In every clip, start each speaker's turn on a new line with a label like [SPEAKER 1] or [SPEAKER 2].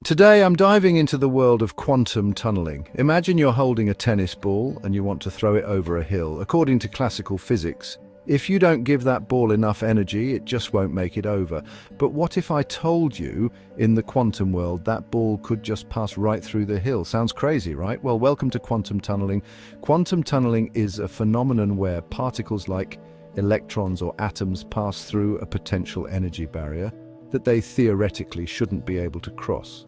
[SPEAKER 1] Today I'm diving into the world of quantum tunneling. Imagine you're holding a tennis ball and you want to throw it over a hill. According to classical physics, if you don't give that ball enough energy, it just won't make it over. But what if I told you, in the quantum world, that ball could just pass right through the hill? Sounds crazy, right? Well, welcome to quantum tunneling. Quantum tunneling is a phenomenon where particles like electrons or atoms pass through a potential energy barrier that they theoretically shouldn't be able to cross.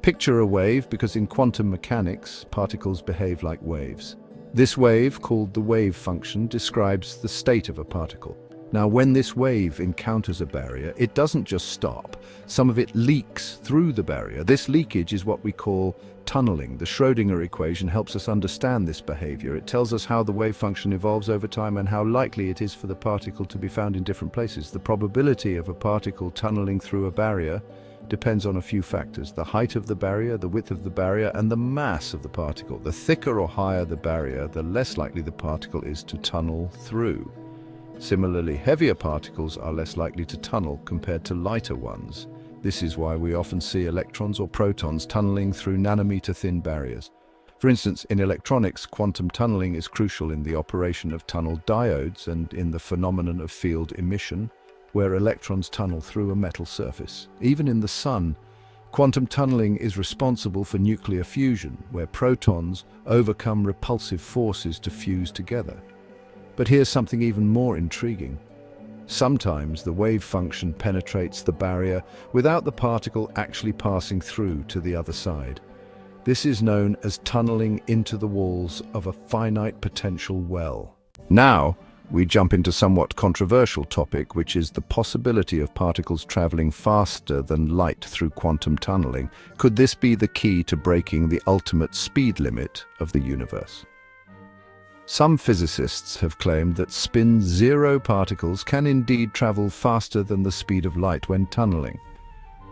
[SPEAKER 1] Picture a wave, because in quantum mechanics, particles behave like waves. This wave, called the wave function, describes the state of a particle. Now, when this wave encounters a barrier, it doesn't just stop. Some of it leaks through the barrier. This leakage is what we call tunneling. The Schrödinger equation helps us understand this behavior. It tells us how the wave function evolves over time and how likely it is for the particle to be found in different places. The probability of a particle tunneling through a barrier depends on a few factors: the height of the barrier, the width of the barrier, and the mass of the particle. The thicker or higher the barrier, the less likely the particle is to tunnel through. Similarly, heavier particles are less likely to tunnel compared to lighter ones. This is why we often see electrons or protons tunneling through nanometer-thin barriers. For instance, in electronics, quantum tunneling is crucial in the operation of tunnel diodes and in the phenomenon of field emission, where electrons tunnel through a metal surface. Even in the sun, quantum tunneling is responsible for nuclear fusion, where protons overcome repulsive forces to fuse together. But here's something even more intriguing. Sometimes the wave function penetrates the barrier without the particle actually passing through to the other side. This is known as tunneling into the walls of a finite potential well. Now, we jump into a somewhat controversial topic, which is the possibility of particles traveling faster than light through quantum tunneling. Could this be the key to breaking the ultimate speed limit of the universe? Some physicists have claimed that spin-zero particles can indeed travel faster than the speed of light when tunneling.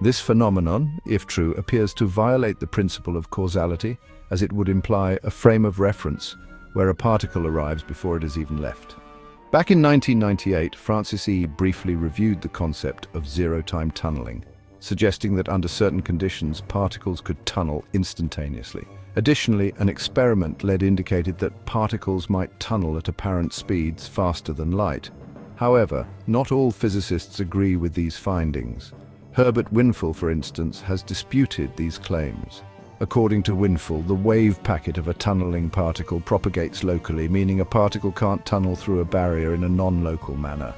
[SPEAKER 1] This phenomenon, if true, appears to violate the principle of causality, as it would imply a frame of reference where a particle arrives before it has even left. Back in 1998, Francis E. briefly reviewed the concept of zero-time tunneling, suggesting that under certain conditions, particles could tunnel instantaneously. Additionally, an experiment indicated that particles might tunnel at apparent speeds faster than light. However, not all physicists agree with these findings. Herbert Winful, for instance, has disputed these claims. According to Winful, the wave packet of a tunneling particle propagates locally, meaning a particle can't tunnel through a barrier in a non-local manner.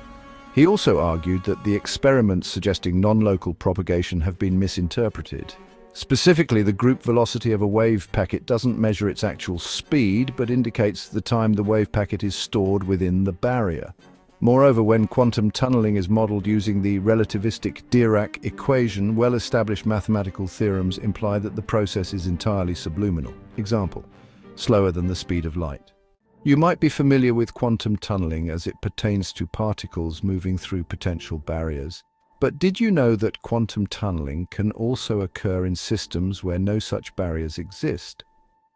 [SPEAKER 1] He also argued that the experiments suggesting non-local propagation have been misinterpreted. Specifically, the group velocity of a wave packet doesn't measure its actual speed, but indicates the time the wave packet is stored within the barrier. Moreover, when quantum tunneling is modeled using the relativistic Dirac equation, well-established mathematical theorems imply that the process is entirely subliminal. Example, slower than the speed of light. You might be familiar with quantum tunneling as it pertains to particles moving through potential barriers. But did you know that quantum tunneling can also occur in systems where no such barriers exist?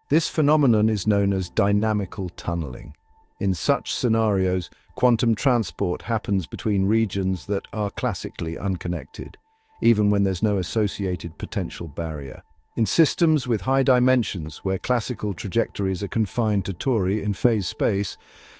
[SPEAKER 1] This phenomenon is known as dynamical tunneling. In such scenarios, quantum transport happens between regions that are classically unconnected, even when there's no associated potential barrier. In systems with high dimensions, where classical trajectories are confined to tori in phase space,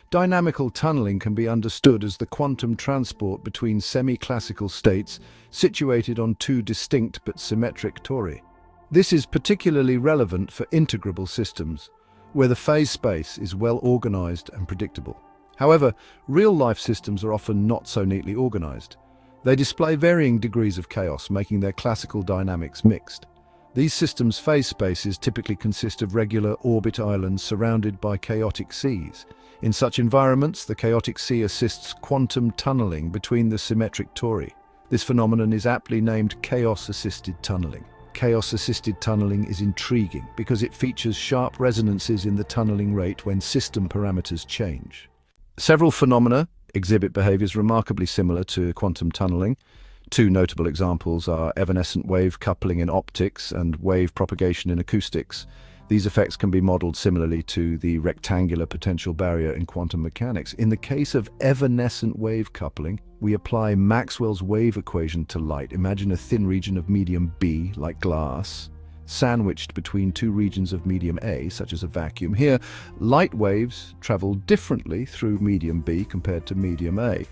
[SPEAKER 1] dynamical tunneling can be understood as the quantum transport between semi-classical states situated on two distinct but symmetric tori. This is particularly relevant for integrable systems, where the phase space is well organized and predictable. However, real-life systems are often not so neatly organized. They display varying degrees of chaos, making their classical dynamics mixed. These systems' phase spaces typically consist of regular orbit islands surrounded by chaotic seas. In such environments, the chaotic sea assists quantum tunneling between the symmetric tori. This phenomenon is aptly named chaos-assisted tunneling. Chaos-assisted tunneling is intriguing because it features sharp resonances in the tunneling rate when system parameters change. Several phenomena exhibit behaviors remarkably similar to quantum tunneling. Two notable examples are evanescent wave coupling in optics and wave propagation in acoustics. These effects can be modeled similarly to the rectangular potential barrier in quantum mechanics. In the case of evanescent wave coupling, we apply Maxwell's wave equation to light. Imagine a thin region of medium B, like glass, sandwiched between two regions of medium A, such as a vacuum. Here, light waves travel differently through medium B compared to medium A.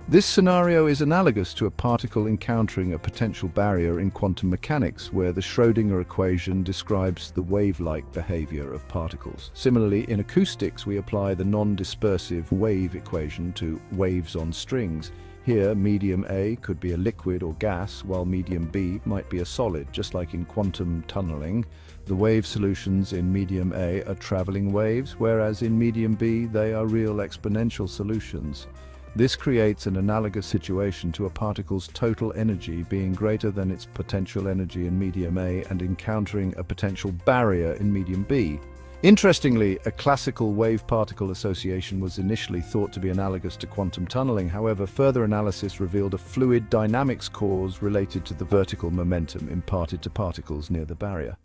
[SPEAKER 1] This scenario is analogous to a particle encountering a potential barrier in quantum mechanics, where the Schrödinger equation describes the wave-like behavior of particles. Similarly, in acoustics, we apply the non-dispersive wave equation to waves on strings. Here, medium A could be a liquid or gas, while medium B might be a solid. Just like in quantum tunneling, the wave solutions in medium A are traveling waves, whereas in medium B, they are real exponential solutions. This creates an analogous situation to a particle's total energy being greater than its potential energy in medium A and encountering a potential barrier in medium B. Interestingly, a classical wave-particle association was initially thought to be analogous to quantum tunneling. However, further analysis revealed a fluid dynamics cause related to the vertical momentum imparted to particles near the barrier.